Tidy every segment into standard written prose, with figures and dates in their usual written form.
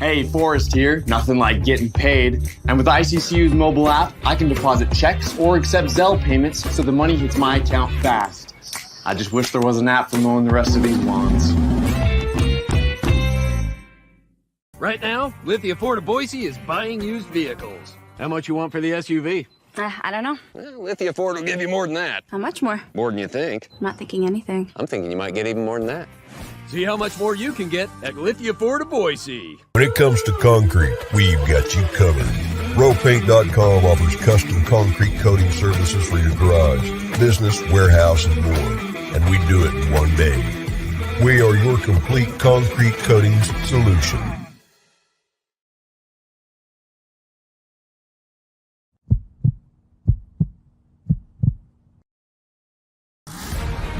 Hey, Forrest here. Nothing like getting paid. And with ICCU's mobile app, I can deposit checks or accept Zelle payments so the money hits my account fast. I just wish there was an app for mowing the rest of these lawns. Right now, Lithia Ford of Boise is buying used vehicles. How much you want for the SUV? I don't know. Well, Lithia Ford will give you more than that. How much more? More than you think. I'm not thinking anything. I'm thinking you might get even more than that. See how much more you can get at Lithia Ford of Boise. When it comes to concrete, we've got you covered. RowPaint.com offers custom concrete coating services for your garage, business, warehouse, and more. And we do it in one day. We are your complete concrete coatings solution.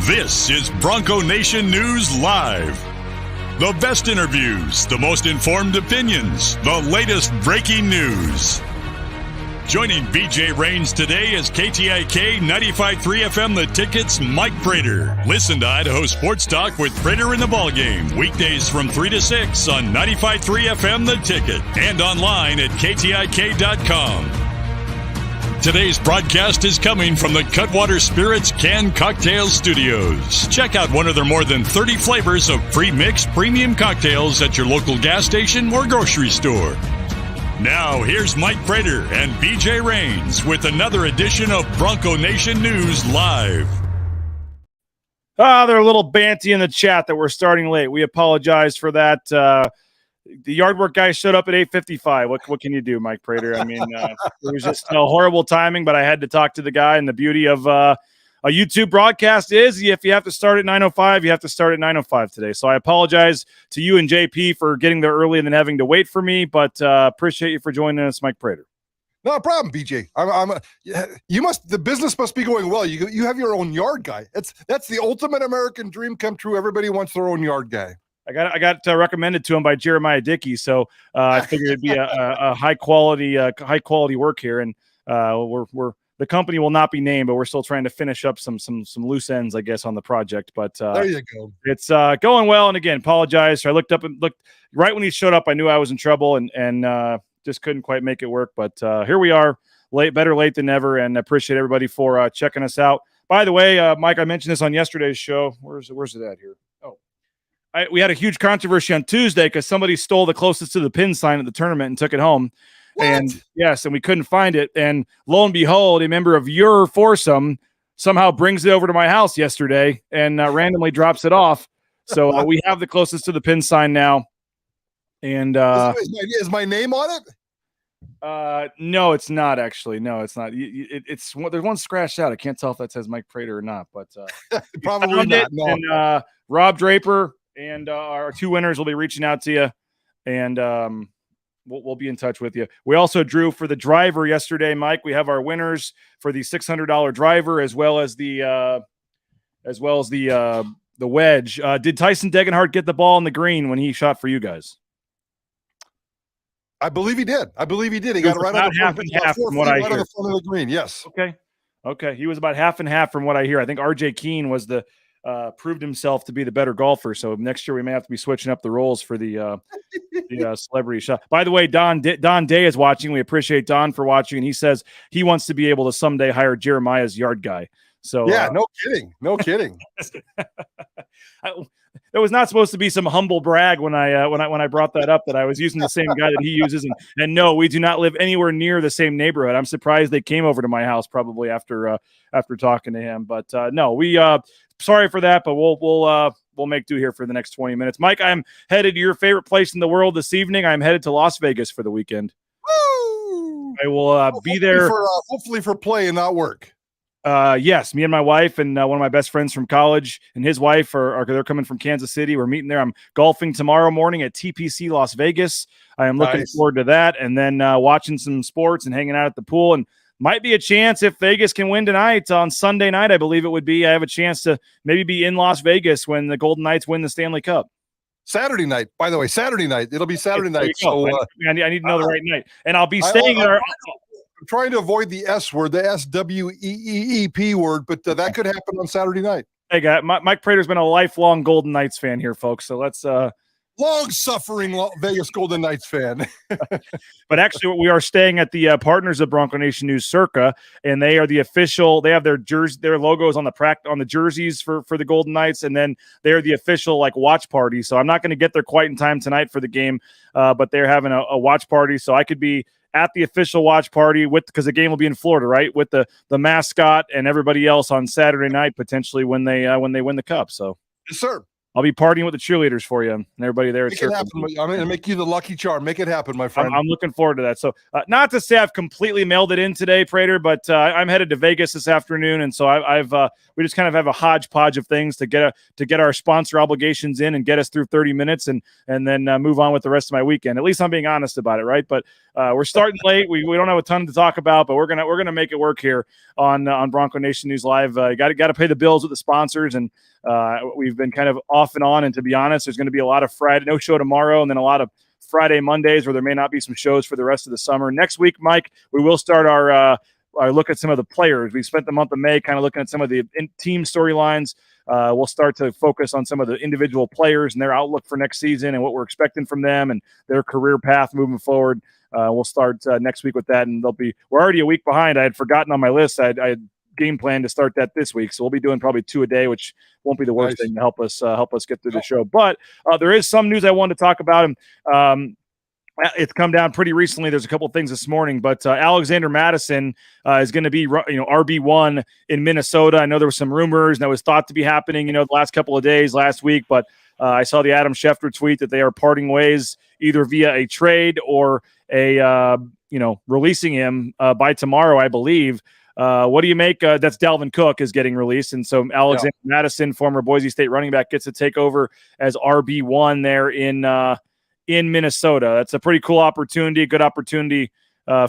This is Bronco Nation News Live. The best interviews, the most informed opinions, the latest breaking news. Joining BJ Rains today is KTIK 95.3 FM The Ticket's Mike Prater. Listen to Idaho Sports Talk with Prater in the Ballgame. Weekdays from 3 to 6 on 95.3 FM The Ticket and online at KTIK.com. Today's broadcast is coming from the Cutwater Spirits Canned Cocktail Studios. Check out one of their more than 30 flavors of pre-mixed premium cocktails at your local gas station or grocery store. Now, here's Mike Prater and BJ Rains with another edition of Bronco Nation News Live. They're a little banty in the chat that we're starting late. We apologize for that. The yard work guy showed up at 8:55. What can you do, Mike Prater? I mean, it was just horrible timing, but I had to talk to the guy. And the beauty of a YouTube broadcast is if you have to start at 9:05, you have to start at 9:05 today. So I apologize to you and JP for getting there early and then having to wait for me, but appreciate you for joining us, Mike Prater. No problem, BJ. The business must be going well. You have your own yard guy. That's the ultimate American dream come true. Everybody wants their own yard guy. I got recommended to him by Jeremiah Dickey, so I figured it'd be a high quality work here, and we're the company will not be named, but we're still trying to finish up some loose ends, I guess, on the project. But there you go. It's going well, and again, apologize. So I looked right when he showed up. I knew I was in trouble, and just couldn't quite make it work. But here we are, better late than never, and appreciate everybody for checking us out. By the way, Mike, I mentioned this on yesterday's show. Where's it at here? We had a huge controversy on Tuesday because somebody stole the closest to the pin sign at the tournament and took it home. What? And yes, and we couldn't find it. And lo and behold, a member of your foursome somehow brings it over to my house yesterday and randomly drops it off. So we have the closest to the pin sign now. And is my name on it? No, it's not actually. No, it's not. It's there's one scratched out. I can't tell if that says Mike Prater or not, but probably not. No. And Rob Draper and our two winners will be reaching out to you, and we'll be in touch with you. We also drew for the driver yesterday, Mike. We have our winners for the $600 driver as well as the wedge. Did Tyson Degenhart get the ball in the green when he shot for you guys? I believe he did. He got it right on the half and half from what I hear. The front of the green. Yes. Okay. He was about half and half from what I hear. I think RJ Keene was proved himself to be the better golfer. So next year we may have to be switching up the roles for the celebrity shot. By the way, Don Day is watching. We appreciate Don for watching. And he says he wants to be able to someday hire Jeremiah's yard guy. So yeah, no kidding. There was not supposed to be some humble brag when I brought that up that I was using the same guy that he uses. And no, we do not live anywhere near the same neighborhood. I'm surprised they came over to my house probably after talking to him. But no, we sorry for that, but we'll make do here for the next 20 minutes. Mike, I'm headed to your favorite place in the world this evening. I'm headed to Las Vegas for the weekend. Woo! I will be there hopefully for play and not work. Yes, me and my wife and one of my best friends from college and his wife they're coming from Kansas City. We're meeting there. I'm golfing tomorrow morning at TPC Las Vegas. I am looking forward to that, and then watching some sports and hanging out at the pool. And might be a chance if Vegas can win tonight on Sunday night. I believe it would be. I have a chance to maybe be in Las Vegas when the Golden Knights win the Stanley Cup. Saturday night, by the way. Saturday night. It'll be Saturday night. So I need to know the right night, and I'll be staying there. I'm trying to avoid the S word, the SWEEEP word, but that could happen on Saturday night. Hey, guy, Mike Prater's been a lifelong Golden Knights fan here, folks. So let's long-suffering Vegas Golden Knights fan. But actually, we are staying at the partners of Bronco Nation News, Circa, and they are the official. They have their logos on the jerseys for the Golden Knights, and then they're the official watch party. So I'm not going to get there quite in time tonight for the game, but they're having a watch party, so I could be at the official watch party because the game will be in Florida, right? With the mascot and everybody else on Saturday night potentially when they win the cup. So Yes, sir. I'll be partying with the cheerleaders for you and everybody there. Make it happen. I'm going to make you the lucky charm. Make it happen, my friend. I'm looking forward to that. So not to say I've completely mailed it in today, Prater, but I'm headed to Vegas this afternoon. And so we just kind of have a hodgepodge of things to get our sponsor obligations in and get us through 30 minutes and then move on with the rest of my weekend. At least I'm being honest about it. Right. But we're starting late. We don't have a ton to talk about, but we're going to make it work here on Bronco Nation News Live. Got to pay the bills with the sponsors, and we've been kind of off and on. And to be honest, there's going to be a lot of no show tomorrow, and then a lot of Friday, Mondays, where there may not be some shows for the rest of the summer. Next week, Mike, we will start our look at some of the players. We spent the month of May kind of looking at some of the team storylines. We'll start to focus on some of the individual players and their outlook for next season and what we're expecting from them and their career path moving forward. We'll start next week with that, and we're already a week behind. I had forgotten on my list. I had game plan to start that this week, so we'll be doing probably 2 a day, which won't be the worst thing to help us get through the show. But there is some news I wanted to talk about. It's come down pretty recently. There's a couple of things this morning, but Alexander Mattison is going to be RB1 in Minnesota. I know there were some rumors, and that was thought to be happening the last couple of days last week, but I saw the Adam Schefter tweet that they are parting ways either via a trade or a releasing him by tomorrow, I believe. What do you make? That's Dalvin Cook is getting released. And so Alexander Mattison, former Boise State running back, gets to take over as RB1 there in Minnesota. That's a pretty cool opportunity, good opportunity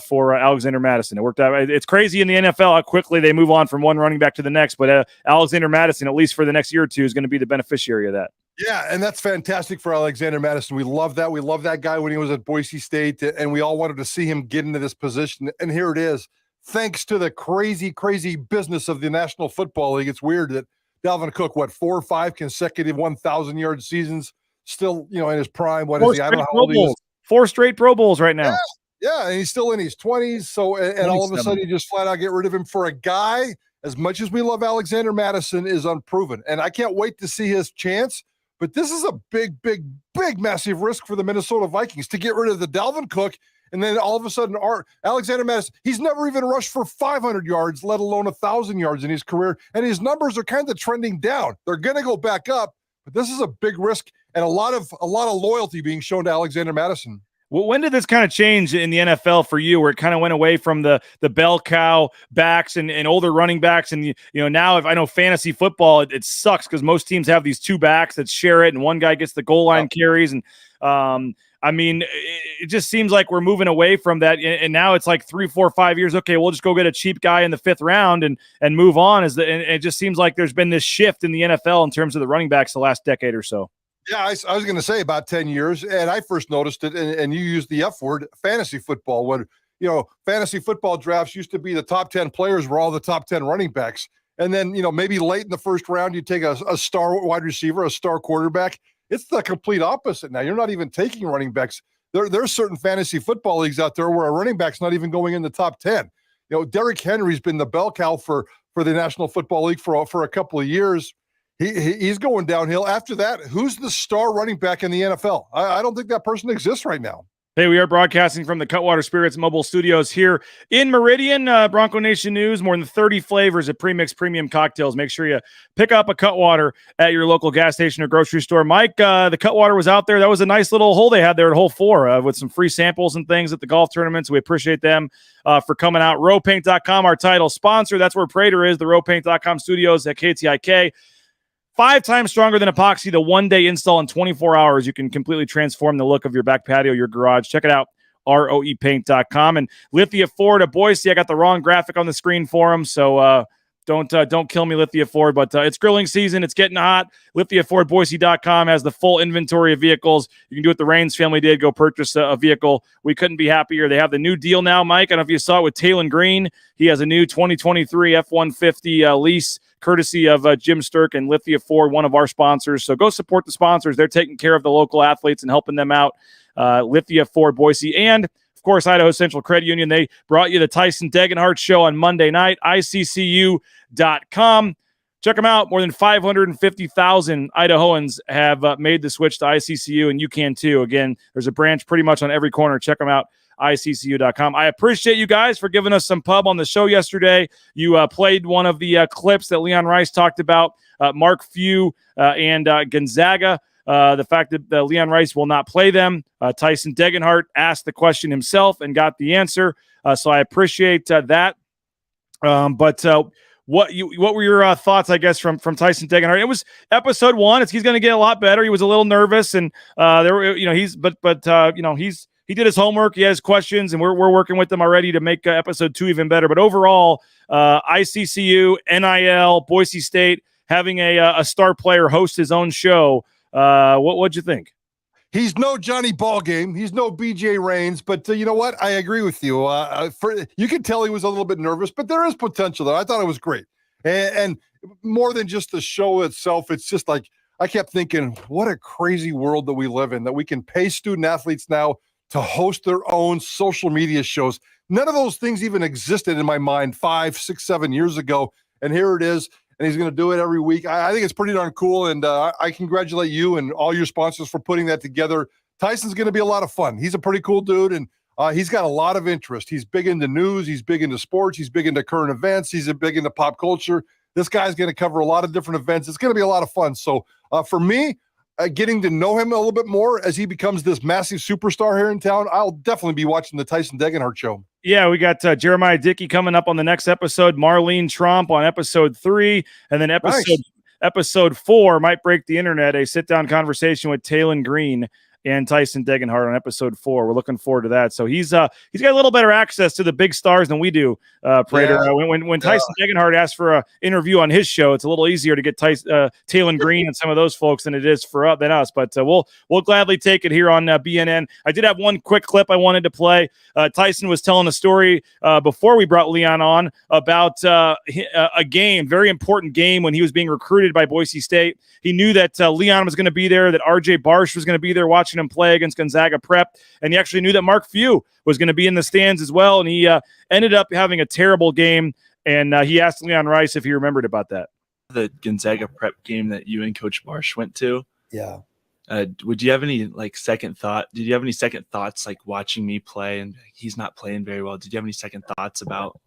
for Alexander Mattison. It worked out. It's crazy in the NFL how quickly they move on from one running back to the next, but Alexander Mattison, at least for the next year or two, is going to be the beneficiary of that. Yeah, and that's fantastic for Alexander Mattison. We love that. We love that guy when he was at Boise State, and we all wanted to see him get into this position. And here it is. Thanks to the crazy, crazy business of the National Football League, it's weird that Dalvin Cook, 4 or 5 consecutive 1,000-yard seasons, still, in his prime. What is he? I don't know how old he is. 4 straight Pro Bowls right now. Yeah, and he's still in his 20s. So, and all of a sudden, you just flat out get rid of him for a guy. As much as we love Alexander Mattison, is unproven, and I can't wait to see his chance. But this is a big, big, big, massive risk for the Minnesota Vikings to get rid of the Dalvin Cook. And then all of a sudden, Alexander Mattison, he's never even rushed for 500 yards, let alone 1,000 yards in his career. And his numbers are kind of trending down. They're going to go back up, but this is a big risk and a lot of loyalty being shown to Alexander Mattison. Well, when did this kind of change in the NFL for you, where it kind of went away from the bell cow backs and older running backs? And, now if I know fantasy football, it sucks because most teams have these 2 backs that share it, and one guy gets the goal line carries. And, it just seems like we're moving away from that. And now it's like 3, 4, 5 years. Okay, we'll just go get a cheap guy in the 5th round and move on. And it just seems like there's been this shift in the NFL in terms of the running backs the last decade or so. Yeah, I was going to say about 10 years, and I first noticed it, and you used the F word, fantasy football. When, fantasy football drafts used to be the top 10 players were all the top 10 running backs. And then, maybe late in the first round, you take a star wide receiver, a star quarterback. It's the complete opposite now. You're not even taking running backs. There's certain fantasy football leagues out there where a running back's not even going in the top 10. Derrick Henry's been the bell cow for the National Football League for a couple of years. He's going downhill. After that, who's the star running back in the NFL? I don't think that person exists right now. Hey, we are broadcasting from the Cutwater Spirits Mobile Studios here in Meridian. Bronco Nation News, more than 30 flavors of premixed premium cocktails. Make sure you pick up a Cutwater at your local gas station or grocery store. Mike, the Cutwater was out there. That was a nice little hole they had there at hole 4 with some free samples and things at the golf tournament. So we appreciate them for coming out. Rowpaint.com, our title sponsor. That's where Prater is, the Rowpaint.com studios at KTIK. 5 times stronger than epoxy, the 1-day install in 24 hours. You can completely transform the look of your back patio, your garage. Check it out, roepaint.com. And Lithia Ford of Boise, I got the wrong graphic on the screen for them, so don't kill me, Lithia Ford. But it's grilling season. It's getting hot. LithiaFordBoise.com has the full inventory of vehicles. You can do what the Raines family did, go purchase a vehicle. We couldn't be happier. They have the new deal now, Mike. I don't know if you saw it with Taylon Green. He has a new 2023 F-150 lease courtesy of Jim Sturk and Lithia Ford, one of our sponsors. So go support the sponsors. They're taking care of the local athletes and helping them out. Lithia Ford, Boise, and of course, Idaho Central Credit Union. They brought you the Tyson Degenhart Show on Monday night, ICCU.com. Check them out. More than 550,000 Idahoans have made the switch to ICCU, and you can too. Again, there's a branch pretty much on every corner. Check them out, ICCU.com. I appreciate you guys for giving us some pub on the show yesterday. You played one of the clips that Leon Rice talked about, Mark Few and Gonzaga. The fact that Leon Rice will not play them. Tyson Degenhart asked the question himself and got the answer. So I appreciate that. What were your thoughts, I guess, from Tyson Degenhart? It was episode 1. He's going to get a lot better. He was a little nervous, and he did his homework. He has questions, and we're working with them already to make episode 2 even better. But overall, ICCU, NIL, Boise State having a star player host his own show. What'd you think? He's no Johnny Ballgame. He's no BJ Rains, but you know what? I agree with you. You can tell he was a little bit nervous, but there is potential there. I thought it was great. And more than just the show itself, it's just like, I kept thinking, what a crazy world that we live in, that we can pay student athletes now to host their own social media shows. None of those things even existed in my mind 5, 6, 7 years ago. And here it is. And he's going to do it every week. I think it's pretty darn cool, and I congratulate you and all your sponsors for putting that together. Tyson's going to be a lot of fun. He's a pretty cool dude, and he's got a lot of interest. He's big into news. He's big into sports. He's big into current events. He's big into pop culture. This guy's going to cover a lot of different events. It's going to be a lot of fun. So for me, getting to know him a little bit more as he becomes this massive superstar here in town, I'll definitely be watching the Tyson Degenhart Show. Yeah, we got Jeremiah Dickey coming up on the next episode, Marlene Tromp on episode 3, and then episode 4 might break the internet, a sit-down conversation with Talon Green and Tyson Degenhart on episode 4. We're looking forward to that. So he's got a little better access to the big stars than we do, Prater. Yeah. When Tyson Degenhart asks for an interview on his show, it's a little easier to get Talon Green and some of those folks than it is than us. But we'll gladly take it here on BNN. I did have one quick clip I wanted to play. Tyson was telling a story before we brought Leon on about a game, very important game when he was being recruited by Boise State. He knew that Leon was going to be there, that RJ Barsh was going to be there watching him play against Gonzaga Prep, and he actually knew that Mark Few was going to be in the stands as well, and he ended up having a terrible game, and he asked Leon Rice if he remembered about that. The Gonzaga Prep game that you and Coach Barsh went to. Yeah. Would you have any second thought? Did you have any second thoughts watching me play and he's not playing very well? Did you have any second thoughts about?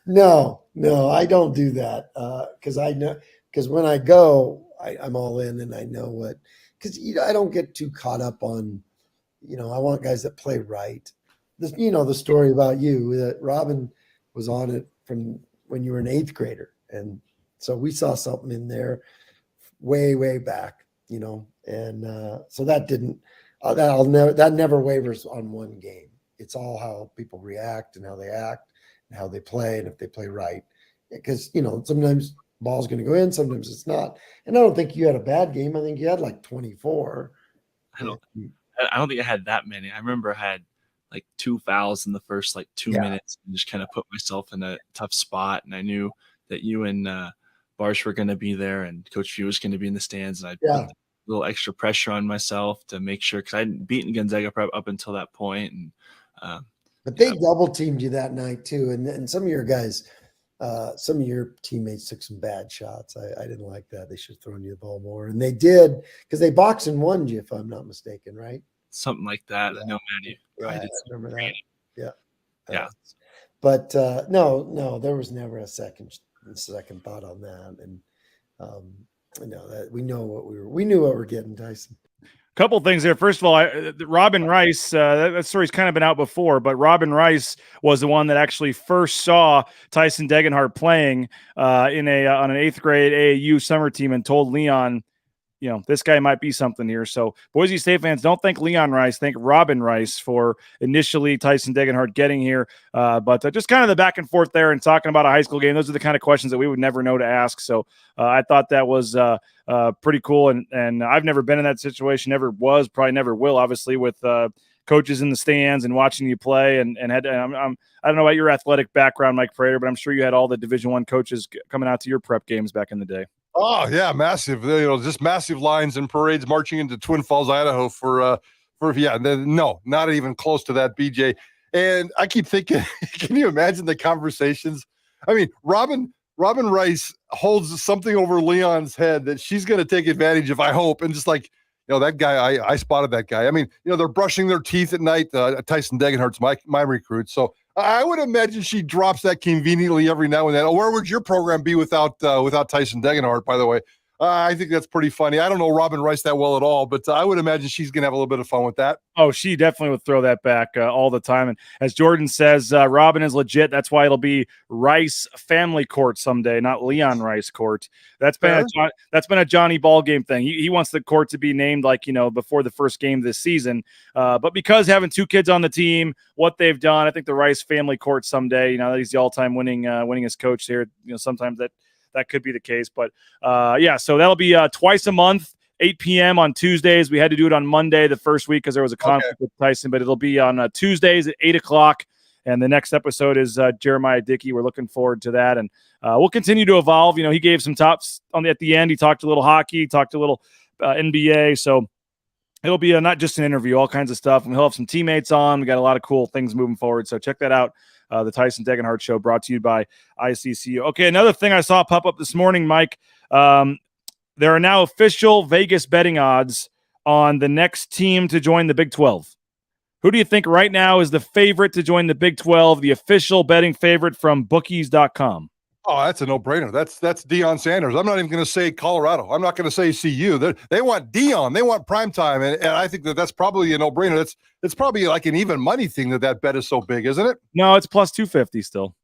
No, I don't do that because when I go, I'm all in and I know what. Because I don't get too caught up on, I want guys that play right. The story about you that Robin was on it from when you were an 8th grader, and so we saw something in there way back, and so that didn't that never wavers on one game. It's all how people react and how they act and how they play and if they play right, because sometimes ball's going to go in, sometimes it's not. And I don't think you had a bad game. I think you had 24. I don't think I had that many. I remember I had 2 fouls in the first 2 minutes and just kind of put myself in a tough spot. And I knew that you and Barsh were going to be there and Coach Few was going to be in the stands. And I put a little extra pressure on myself to make sure, because I hadn't beaten Gonzaga Prep up until that point. And but they double teamed you that night too. And some of your guys, some of your teammates took some bad shots. I didn't like that. They should have thrown you the ball more. And they did, because they boxed and won you, if I'm not mistaken, right? Something like that. Yeah. I know, Maddie. Right. I remember that. Yeah. Yeah. But no, there was never a second thought on that. And that we knew what we're getting, Tyson. Couple things there. First of all, Robin Rice, that story's kind of been out before, but Robin Rice was the one that actually first saw Tyson Degenhart playing on an 8th grade AAU summer team and told Leon, this guy might be something here. So Boise State fans, don't thank Leon Rice, thank Robin Rice for initially Tyson Degenhart getting here. But just kind of the back and forth there and talking about a high school game. Those are the kind of questions that we would never know to ask. So I thought that was pretty cool. And I've never been in that situation, never was, probably never will, obviously, with coaches in the stands and watching you play, and had I don't know about your athletic background, Mike Prater, but I'm sure you had all the Division I coaches coming out to your prep games back in the day. Oh yeah, massive. Just massive lines and parades marching into Twin Falls, Idaho for no, not even close to that, BJ. And I keep thinking, can you imagine the conversations? I mean, Robin Rice holds something over Leon's head that she's going to take advantage of, I hope, and just like, that guy, I spotted that guy. I mean, they're brushing their teeth at night. Tyson Degenhart's my recruit. So I would imagine she drops that conveniently every now and then. Oh, where would your program be without Tyson Degenhart, by the way? I think that's pretty funny. I don't know Robin Rice that well at all, but I would imagine she's going to have a little bit of fun with that. Oh, she definitely would throw that back all the time. And as Jordan says, Robin is legit. That's why it'll be Rice Family Court someday, not Leon Rice Court. That's been a Johnny ball game thing. He wants the court to be named before the first game this season. But because having two kids on the team, what they've done, I think the Rice Family Court someday. He's the all-time winningest coach here. Sometimes that could be the case. But so that'll be twice a month. 8 p.m. on Tuesdays. We had to do it on Monday the first week because there was a conflict with Tyson, but it'll be on Tuesdays at 8 o'clock. And the next episode is Jeremiah Dickey. We're looking forward to that. And we'll continue to evolve. He gave some tops at the end. He talked a little hockey, talked a little NBA. So it'll be not just an interview, all kinds of stuff. And he'll have some teammates on. We got a lot of cool things moving forward. So check that out. The Tyson Degenhart Show, brought to you by ICCU. Okay, another thing I saw pop up this morning, Mike. There are now official Vegas betting odds on the next team to join the Big 12. Who do you think right now is the favorite to join the Big 12, the official betting favorite from bookies.com? Oh, that's a no-brainer. That's Deion Sanders. I'm not even going to say Colorado. I'm not going to say CU. They want Deion. They want primetime, and I think that's probably a no-brainer. It's probably like an even money thing that bet is so big, isn't it? No, it's plus 250 still.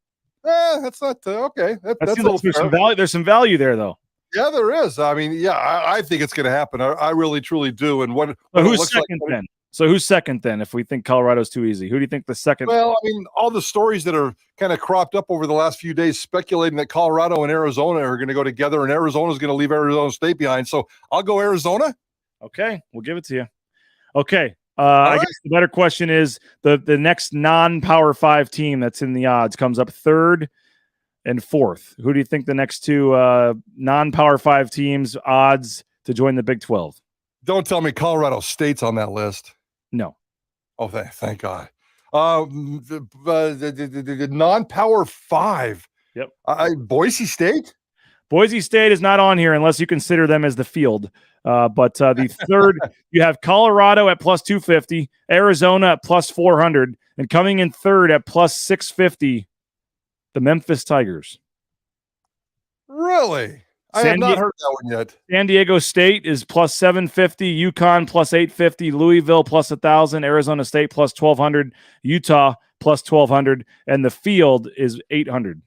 That's not okay. That's a little there's some value. There's some value there, though. Yeah, there is. I mean, I think it's going to happen. I really, truly do. And what who's second then? So who's second then? If we think Colorado's too easy, who do you think the second? Well, I mean, all the stories that are kind of cropped up over the last few days speculating that Colorado and Arizona are going to go together, and Arizona's going to leave Arizona State behind. So I'll go Arizona. Okay, we'll give it to you. Okay. I guess the better question is the next non-Power 5 team that's in the odds comes up third and fourth. Who do you think the next two non-Power 5 teams odds to join the Big 12? Don't tell me Colorado State's on that list. No. Oh, thank God. The non-Power 5. Yep. Boise State? Boise State is not on here unless you consider them as the field. But the third, you have Colorado at plus 250, Arizona at plus 400, and coming in third at plus 650, the Memphis Tigers. Really? I have not heard that one yet. San Diego State is plus 750, UConn plus 850, Louisville plus 1,000, Arizona State plus 1,200, Utah plus 1,200, and the field is 800.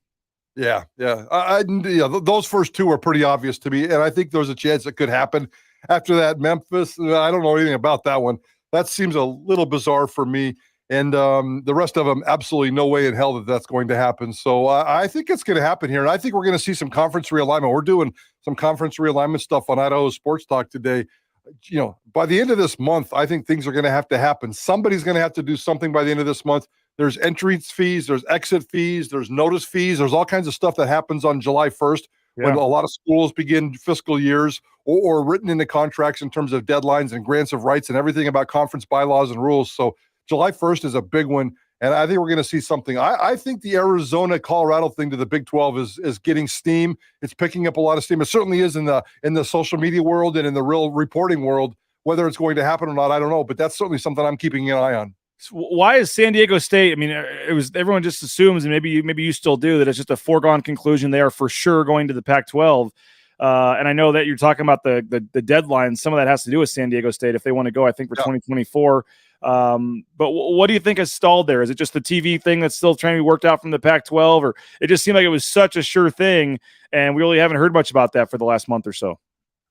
Yeah. Those first two are pretty obvious to me, and I think there's a chance it could happen. After that, Memphis, I don't know anything about that one. That seems a little bizarre for me. And the rest of them, absolutely no way in hell that's going to happen. So I think it's going to happen here. And I think we're going to see some conference realignment. We're doing some conference realignment stuff on Idaho Sports Talk today. By the end of this month, I think things are going to happen. Somebody's going to have to do something by the end of this month. There's entrance fees, there's exit fees, there's notice fees. There's all kinds of stuff that happens on July 1st when a lot of schools begin fiscal years or written into contracts in terms of deadlines and grants of rights and everything about conference bylaws and rules. So July 1st is a big one, and I think we're going to see something. I think the Arizona-Colorado thing to the Big 12 is getting steam. It's picking up a lot of steam. It certainly is in the social media world and in the real reporting world. Whether it's going to happen or not, I don't know, but that's certainly something I'm keeping an eye on. Why is San Diego State? I mean, it was everyone just assumes, and maybe you still do, that it's just a foregone conclusion they are for sure going to the Pac-12. And I know that you're talking about the deadline. Some of that has to do with San Diego State if they want to go, I think, for 2024. But what do you think has stalled there? Is it just the TV thing that's still trying to be worked out from the Pac-12, or it just seemed like it was such a sure thing, and we really haven't heard much about that for the last month or so?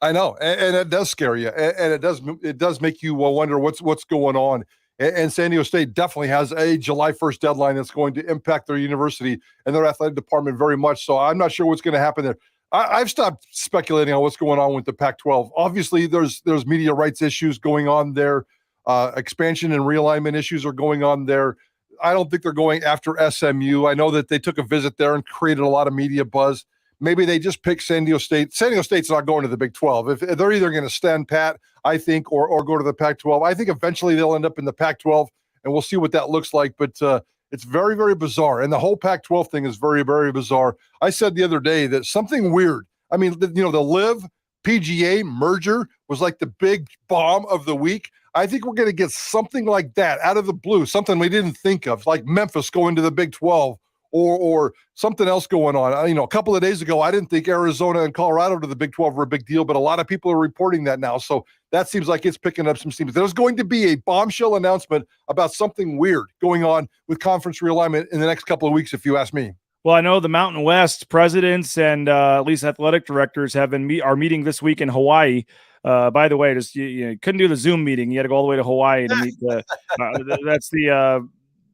I know, and it does scare you, and it does make you wonder what's going on. And San Diego State definitely has a July 1st deadline that's going to impact their university and their athletic department very much. So I'm not sure what's going to happen there. I've stopped speculating on what's going on with the Pac-12. Obviously, there's media rights issues going on there. Expansion and realignment issues are going on there. I don't think they're going after SMU. I know that they took a visit there and created a lot of media buzz. Maybe they just pick San Diego State. San Diego State's not going to the Big 12. If they're either going to stand pat, I think, or go to the Pac-12. I think eventually they'll end up in the Pac-12, and we'll see what that looks like. But it's very, very bizarre. And the whole Pac-12 thing is very, very bizarre. I said the other day that something weird. I mean, the Live PGA merger was like the big bomb of the week. I think we're going to get something like that out of the blue, something we didn't think of, like Memphis going to the Big 12 or something else going on. A couple of days ago, I didn't think Arizona and Colorado to the Big 12 were a big deal, but a lot of people are reporting that now. So that seems like it's picking up some steam. There's going to be a bombshell announcement about something weird going on with conference realignment in the next couple of weeks, if you ask me. Well, I know the Mountain West presidents and at least athletic directors are meeting this week in Hawaii. By the way, just you couldn't do the Zoom meeting. You had to go all the way to Hawaii to meet the. That's the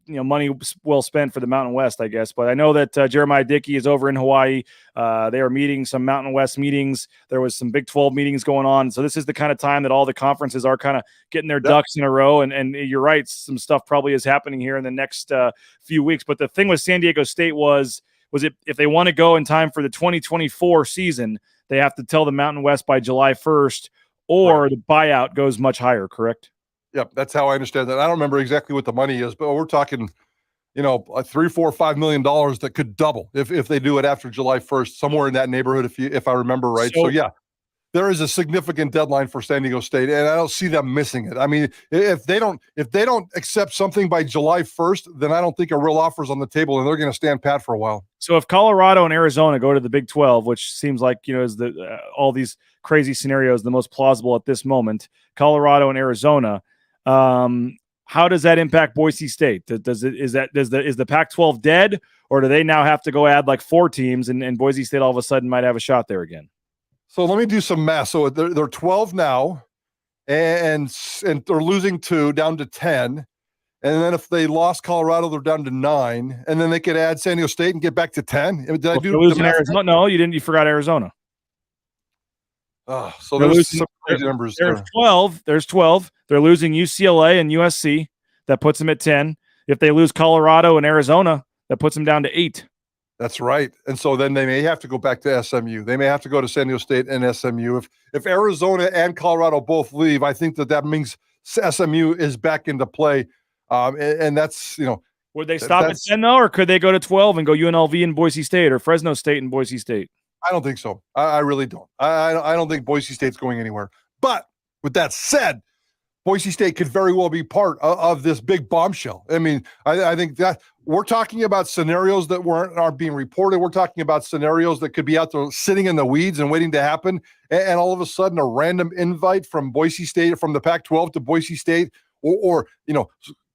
money well spent for the Mountain West, I guess. But I know that Jeremiah Dickey is over in Hawaii. They are meeting some Mountain West meetings. There was some Big 12 meetings going on. So this is the kind of time that all the conferences are kind of getting their ducks in a row. And you're right, some stuff probably is happening here in the next few weeks. But the thing with San Diego State was if they want to go in time for the 2024 season, they have to tell the Mountain West by July 1st, or the buyout goes much higher, correct? Yep, that's how I understand that. I don't remember exactly what the money is, but we're talking, $3, $4, $5 million that could double if they do it after July 1st, somewhere in that neighborhood, if I remember right. So yeah, there is a significant deadline for San Diego State, and I don't see them missing it. I mean, if they don't accept something by July 1st, then I don't think a real offer is on the table, and they're going to stand pat for a while. So if Colorado and Arizona go to the Big 12, which seems like is the all these crazy scenarios the most plausible at this moment, Colorado and Arizona, how does that impact Boise State? Is the Pac-12 dead, or do they now have to go add like 4 teams, and Boise State all of a sudden might have a shot there again? So let me do some math. So they're 12 now, and they're losing 2 down to 10. And then if they lost Colorado, they're down to 9. And then they could add San Diego State and get back to 10. Did I do losing Arizona? No, you didn't. You forgot Arizona. So there's some crazy numbers. There's 12. There's 12. They're losing UCLA and USC. That puts them at 10. If they lose Colorado and Arizona, that puts them down to 8. That's right. And so then they may have to go back to SMU. They may have to go to San Diego State and SMU. If Arizona and Colorado both leave, I think that means SMU is back into play. And that's, Would they stop at 10 though, or could they go to 12 and go UNLV and Boise State, or Fresno State and Boise State? I don't think so. I really don't. I don't think Boise State's going anywhere. But with that said, Boise State could very well be part of this big bombshell. I mean, I think that we're talking about scenarios that aren't being reported. We're talking about scenarios that could be out there sitting in the weeds and waiting to happen. And all of a sudden, a random invite from Boise State, from the Pac-12 to Boise State, or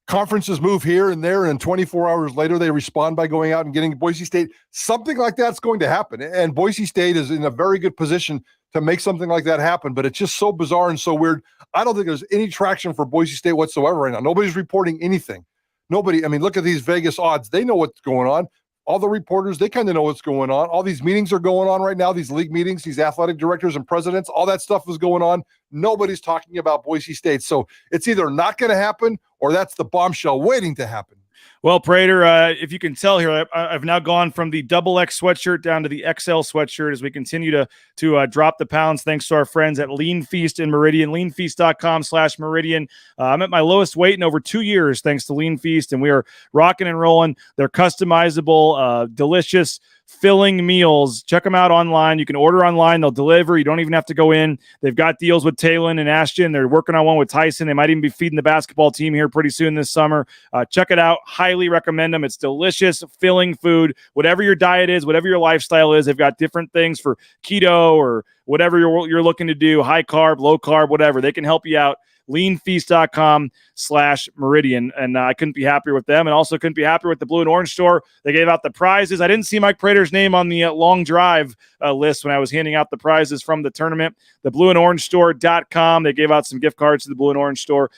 conferences move here and there, and 24 hours later, they respond by going out and getting Boise State. Something like that's going to happen. And Boise State is in a very good position to make something like that happen, but it's just so bizarre and so weird. I don't think there's any traction for Boise State whatsoever right now. Nobody's reporting anything. Nobody, look at these Vegas odds. They know what's going on. All the reporters, they kind of know what's going on. All these meetings are going on right now, these league meetings, these athletic directors and presidents, all that stuff is going on. Nobody's talking about Boise State. So it's either not going to happen or that's the bombshell waiting to happen. Well, Prater, if you can tell here, I've now gone from the XX sweatshirt down to the XL sweatshirt as we continue to drop the pounds thanks to our friends at Lean Feast in Meridian, leanfeast.com/Meridian. I'm at my lowest weight in over 2 years thanks to Lean Feast, and we are rocking and rolling. They're customizable, delicious, filling meals. Check them out online. You can order online. They'll deliver. You don't even have to go in. They've got deals with Talon and Ashton. They're working on one with Tyson. They might even be feeding the basketball team here pretty soon this summer. Check it out. Highly recommend them. It's delicious, filling food. Whatever your diet is, whatever your lifestyle is, they've got different things for keto or whatever you're looking to do, high carb, low carb, whatever. They can help you out. leanfeast.com/Meridian. And I couldn't be happier with them, and also couldn't be happier with the Blue and Orange store. They gave out the prizes. I didn't see Mike Prater's name on the long drive list when I was handing out the prizes from the tournament. The Blue and Orange store.com. They gave out some gift cards to the Blue and Orange store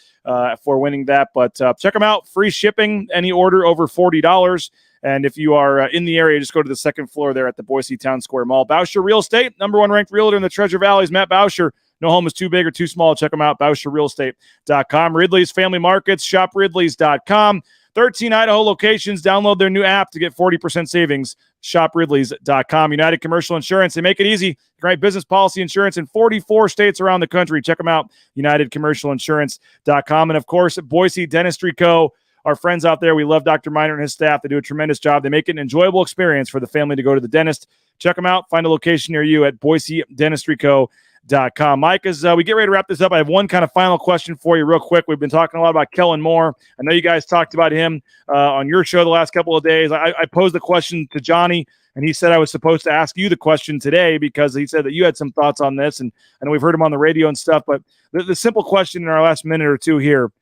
for winning that. But check them out. Free shipping, any order over $40. And if you are in the area, just go to the second floor there at the Boise Town Square Mall. Bauscher Real Estate, #1 ranked realtor in the Treasure Valley is Matt Bauscher. No home is too big or too small. Check them out, BoucherRealEstate.com. Ridley's Family Markets, ShopRidleys.com. 13 Idaho locations. Download their new app to get 40% savings. ShopRidleys.com. United Commercial Insurance. They make it easy. Great business policy insurance in 44 states around the country. Check them out, UnitedCommercialInsurance.com. And, of course, Boise Dentistry Co., our friends out there. We love Dr. Miner and his staff. They do a tremendous job. They make it an enjoyable experience for the family to go to the dentist. Check them out. Find a location near you at BoiseDentistryCo.com. Mike, as we get ready to wrap this up, I have one kind of final question for you real quick. We've been talking a lot about Kellen Moore. I know you guys talked about him on your show the last couple of days. I posed the question to Johnny, and he said I was supposed to ask you the question today because he said that you had some thoughts on this, and I know we've heard him on the radio and stuff, but the simple question in our last minute or two here,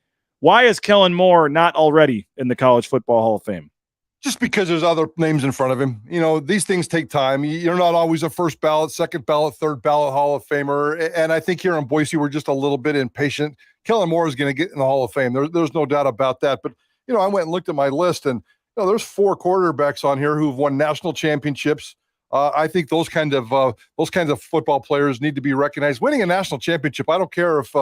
why is Kellen Moore not already in the College Football Hall of Fame? Just because there's other names in front of him. You know, these things take time. You're not always a first ballot, second ballot, third ballot Hall of Famer. And I think here in Boise, we're just a little bit impatient. Kellen Moore is going to get in the Hall of Fame. There's no doubt about that. But, you know, I went and looked at my list, and, you know, there's 4 quarterbacks on here who've won national championships. I think those kinds of football players need to be recognized. Winning a national championship, I don't care if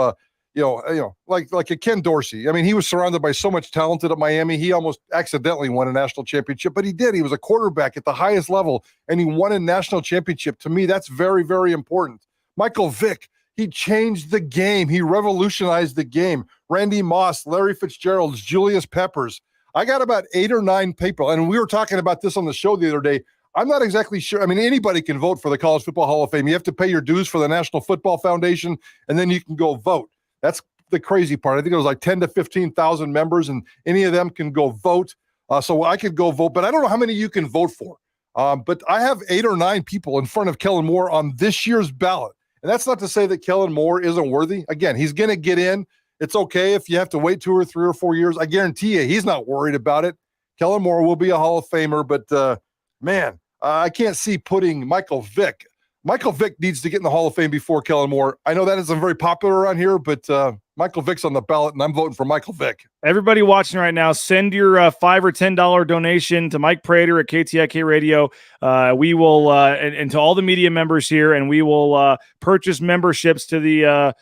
like a Ken Dorsey. I mean, he was surrounded by so much talent at Miami. He almost accidentally won a national championship, but he did. He was a quarterback at the highest level, and he won a national championship. To me, that's very, very important. Michael Vick, he changed the game. He revolutionized the game. Randy Moss, Larry Fitzgerald, Julius Peppers. I got about 8 or 9 people, and we were talking about this on the show the other day. I'm not exactly sure. I mean, anybody can vote for the College Football Hall of Fame. You have to pay your dues for the National Football Foundation, and then you can go vote. That's the crazy part. I think it was like 10 to 15,000 members, and any of them can go vote. So I could go vote, but I don't know how many you can vote for. But I have 8 or 9 people in front of Kellen Moore on this year's ballot. And that's not to say that Kellen Moore isn't worthy. Again, he's going to get in. It's okay if you have to wait 2 or 3 or 4 years. I guarantee you he's not worried about it. Kellen Moore will be a Hall of Famer, but I can't see putting Michael Vick. Michael Vick needs to get in the Hall of Fame before Kellen Moore. I know that isn't very popular around here, but Michael Vick's on the ballot, and I'm voting for Michael Vick. Everybody watching right now, send your $5 or $10 donation to Mike Prater at KTIK Radio. We will, and to all the media members here, and we will purchase memberships to the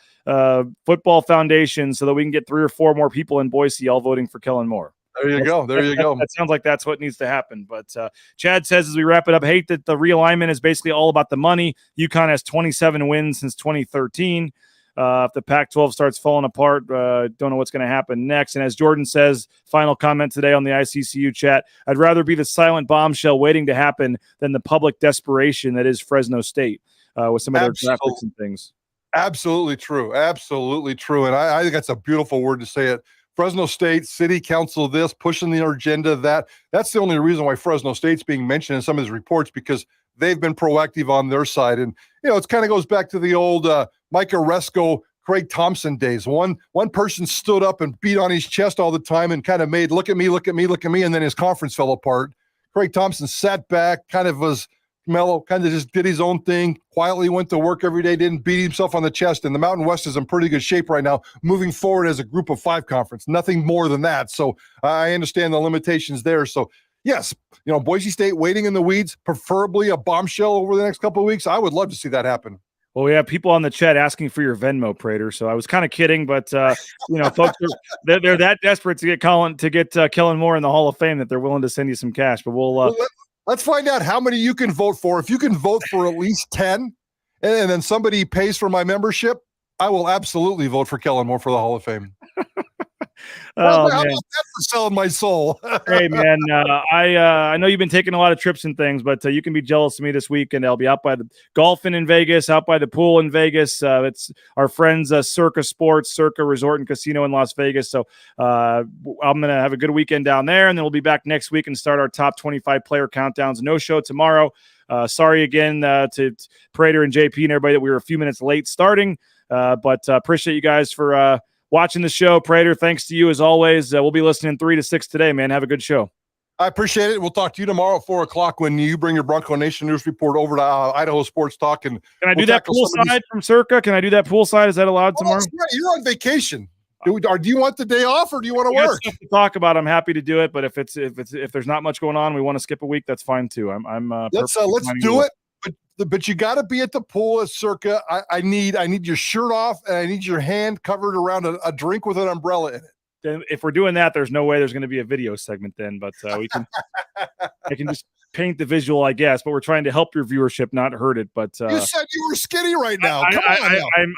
Football Foundation so that we can get 3 or 4 more people in Boise all voting for Kellen Moore. There you go. That sounds like that's what needs to happen. But Chad says as we wrap it up, hate that the realignment is basically all about the money. UConn has 27 wins since 2013. If the Pac-12 starts falling apart, don't know what's going to happen next. And as Jordan says, final comment today on the ICCU chat, I'd rather be the silent bombshell waiting to happen than the public desperation that is Fresno State with some of their graphics and things. Absolutely true. Absolutely true. And I think that's a beautiful word to say it. Fresno State, city council, this, pushing the agenda, that. That's the only reason why Fresno State's being mentioned in some of his reports, because they've been proactive on their side. And, you know, it kind of goes back to the old Mike Oresco, Craig Thompson days. One person stood up and beat on his chest all the time and kind of made, look at me, look at me, look at me, and then his conference fell apart. Craig Thompson sat back, kind of was mellow, kind of just did his own thing, quietly went to work every day, didn't beat himself on the chest. And the Mountain West is in pretty good shape right now, moving forward as a group of 5 conference, nothing more than that. So I understand the limitations there. So yes, you know, Boise State waiting in the weeds, preferably a bombshell over the next couple of weeks. I would love to see that happen. Well, we have people on the chat asking for your Venmo, Prater. So I was kind of kidding, but you know, folks, they're that desperate to get Kellen Moore in the Hall of Fame that they're willing to send you some cash. But let's find out how many you can vote for. If you can vote for at least 10, and then somebody pays for my membership, I will absolutely vote for Kellen Moore for the Hall of Fame. How about that for selling my soul? Hey, man, I know you've been taking a lot of trips and things, but you can be jealous of me this weekend. I'll be out by the golfing in Vegas, out by the pool in Vegas. It's our friends Circa Sports, Circa Resort and Casino in Las Vegas. So I'm going to have a good weekend down there, and then we'll be back next week and start our top 25 player countdowns. No show tomorrow. Sorry again to Prater and JP and everybody that we were a few minutes late starting, but appreciate you guys for watching the show. Prater, thanks to you as always. We'll be listening 3 to 6 today, man. Have a good show. I appreciate it. We'll talk to you tomorrow at 4:00 when you bring your Bronco Nation News Report over to Idaho Sports Talk. And can I do that poolside from Circa? Can I do that poolside? Is that allowed tomorrow? You're on vacation. Do you want the day off, or do you want to work? Stuff to talk about. I'm happy to do it, but if there's not much going on, we want to skip a week. That's fine too. I'm let's do it. But but you got to be at the pool at Circa. I need your shirt off, and I need your hand covered around a drink with an umbrella in it. Then if we're doing that, there's no way there's going to be a video segment then, but we can. I can just paint the visual, I guess. But we're trying to help your viewership, not hurt it. But you said you were skinny right now.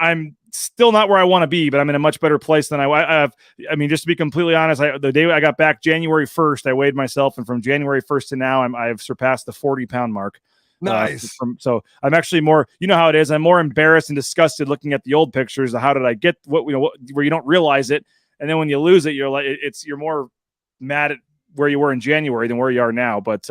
I'm still not where I want to be, but I'm in a much better place than I have. I mean, just to be completely honest, the day I got back, January 1st, I weighed myself, and from January 1st to now, I've surpassed the 40-pound mark. Nice. So I'm actually more, you know how it is. I'm more embarrassed and disgusted looking at the old pictures of how did I get where you don't realize it. And then when you lose it, you're like, you're more mad at where you were in January than where you are now. But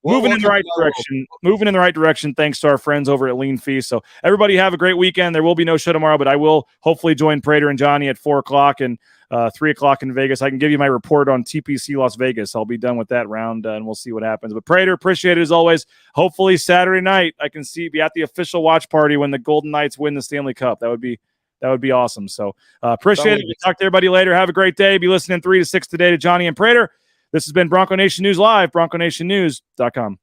moving in the right direction. Moving in the right direction. Thanks to our friends over at Lean Feast. So everybody have a great weekend. There will be no show tomorrow, but I will hopefully join Prater and Johnny at 4:00 and 3:00 in Vegas. I can give you my report on TPC Las Vegas. I'll be done with that round, and we'll see what happens. But Prater, appreciate it as always. Hopefully Saturday night I can be at the official watch party when the Golden Knights win the Stanley Cup. That would be awesome. So appreciate it. Talk to everybody later. Have a great day. Be listening 3 to 6 today to Johnny and Prater. This has been Bronco Nation News Live, BroncoNationNews.com.